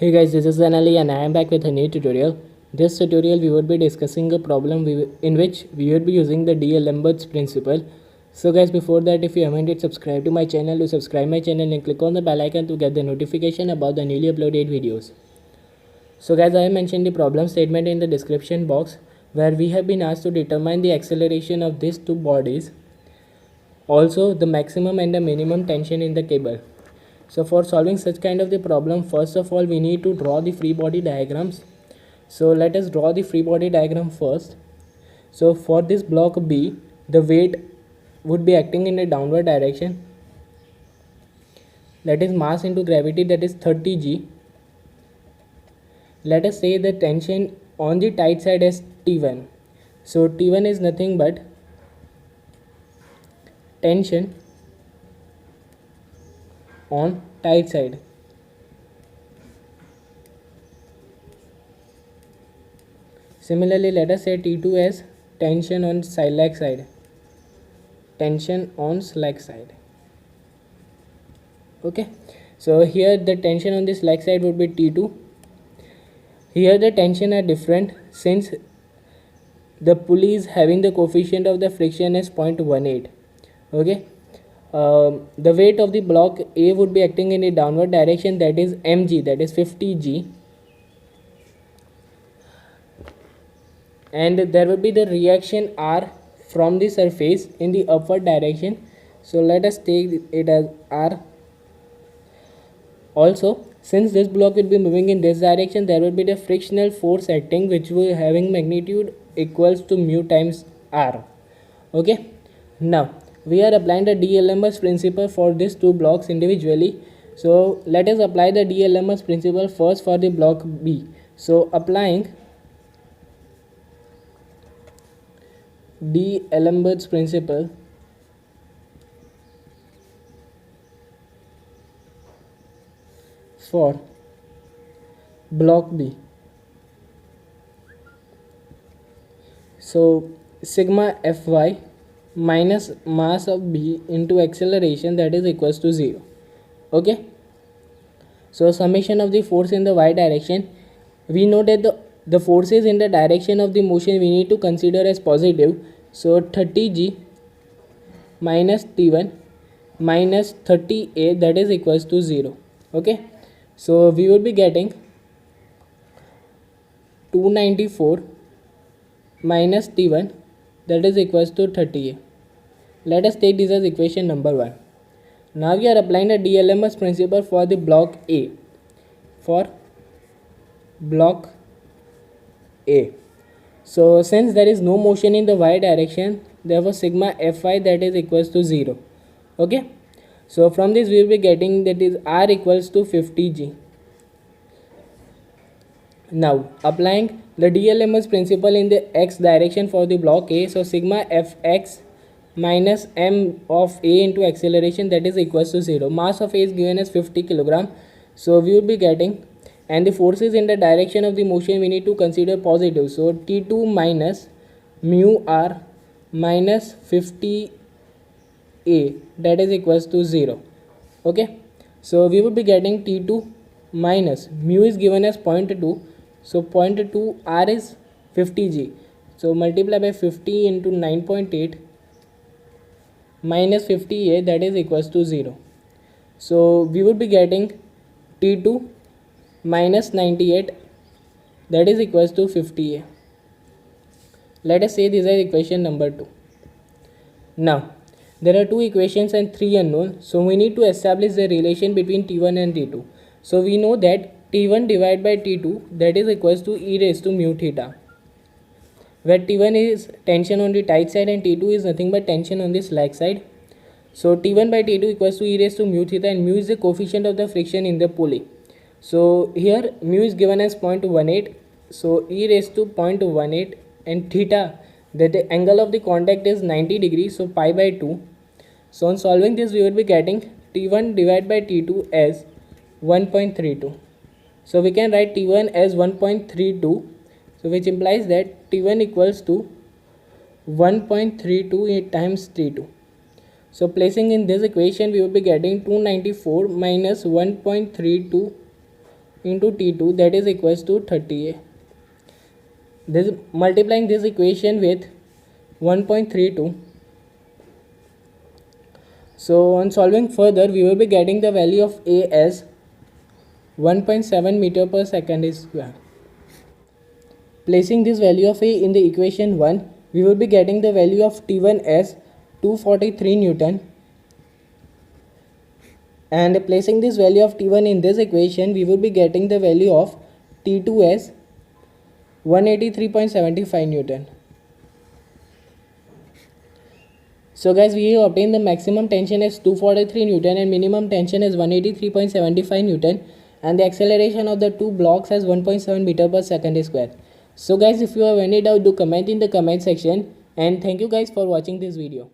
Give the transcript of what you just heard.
Hey guys, this is Anali and I am back with a new tutorial. This tutorial we would be discussing a problem in which we would be using the D'Alembert's principle. So guys, before that, if you haven't yet subscribed to my channel, do subscribe my channel and click on the bell icon to get the notification about the newly uploaded videos. So guys, I have mentioned the problem statement in the description box where we have been asked to determine the acceleration of these two bodies. Also, the maximum and the minimum tension in the cable. So for solving such kind of the problem, first of all we need to draw the free body diagrams. So let us draw the free body diagram first. So for this block B, the weight would be acting in a downward direction, that is mass into gravity, that is 30 g. Let us say the tension on the tight side is T1. So T1 is nothing but tension on tight side. Similarly, let us say T2 as tension on slack side. Tension on slack side. Okay. So here the tension on the slack side would be T2. Here the tension are different since the pulley is having the coefficient of the friction as 0.18. Okay. The weight of the block A would be acting in a downward direction, that is mg, that is 50 g, and there will be the reaction R from the surface in the upward direction. So let us take it as R. Also, since this block will be moving in this direction, there will be the frictional force acting which will having magnitude equals to mu times R. Okay. Now we are applying the D'Alembert's principle for these two blocks individually. So let us apply the D'Alembert's principle first for the block B. So applying D'Alembert's principle for block B. So sigma Fy minus mass of B into acceleration, that is equals to 0. Okay. So summation of the force in the y direction, we know that the forces in the direction of the motion we need to consider as positive. So 30 g minus T1 minus 30a, that is equals to 0. Okay. So we would be getting 294 minus T1, that is equals to 30a. Let us take this as equation number 1. Now we are applying the D'Alembert's principle for the block A. For block A. So since there is no motion in the y direction, therefore sigma Fy, that is equals to 0. Okay. So from this we will be getting that is R equals to 50 g. Now applying the D'Alembert's principle in the x direction for the block A. So sigma Fx minus m of A into acceleration, that is equals to 0. Mass of A is given as 50 kg. So we will be getting, and the forces in the direction of the motion we need to consider positive. So T2 minus mu R minus 50 A, that is equals to 0. Okay. So we will be getting T2 minus mu is given as 0.2. So 0.2 R is 50 g. So multiply by 50 into 9.8 minus 50a, that is equals to 0. So we would be getting T2 minus 98, that is equals to 50a. Let us say this is equation number 2. Now there are 2 equations and 3 unknown, so we need to establish the relation between T1 and T2. So we know that T1 divided by T2, that is equals to e raised to mu theta, where T1 is tension on the tight side and T2 is nothing but tension on the slack side. So T1 by T2 equals to e raised to mu theta, and mu is the coefficient of the friction in the pulley. So here mu is given as 0.18. So e raised to 0.18, and theta, that the angle of the contact is 90 degrees, so pi by 2. So on solving this we will be getting T1 divided by T2 as 1.32. So we can write T1 as 1.32. So which implies that T1 equals to 1.32 times T2. So placing in this equation, we will be getting 294 minus 1.32 into T2, that is equals to 30A. This multiplying this equation with 1.32. So on solving further, we will be getting the value of A as 1.7 meter per second square. Placing this value of A in the equation 1, we will be getting the value of T1 as 243 Newton. And placing this value of T1 in this equation, we will be getting the value of T2 as 183.75 Newton. So guys, we have obtained the maximum tension as 243 Newton and minimum tension as 183.75 Newton, and the acceleration of the two blocks as 1.7 meter per second square. So guys, if you have any doubt, do comment in the comment section, and thank you guys for watching this video.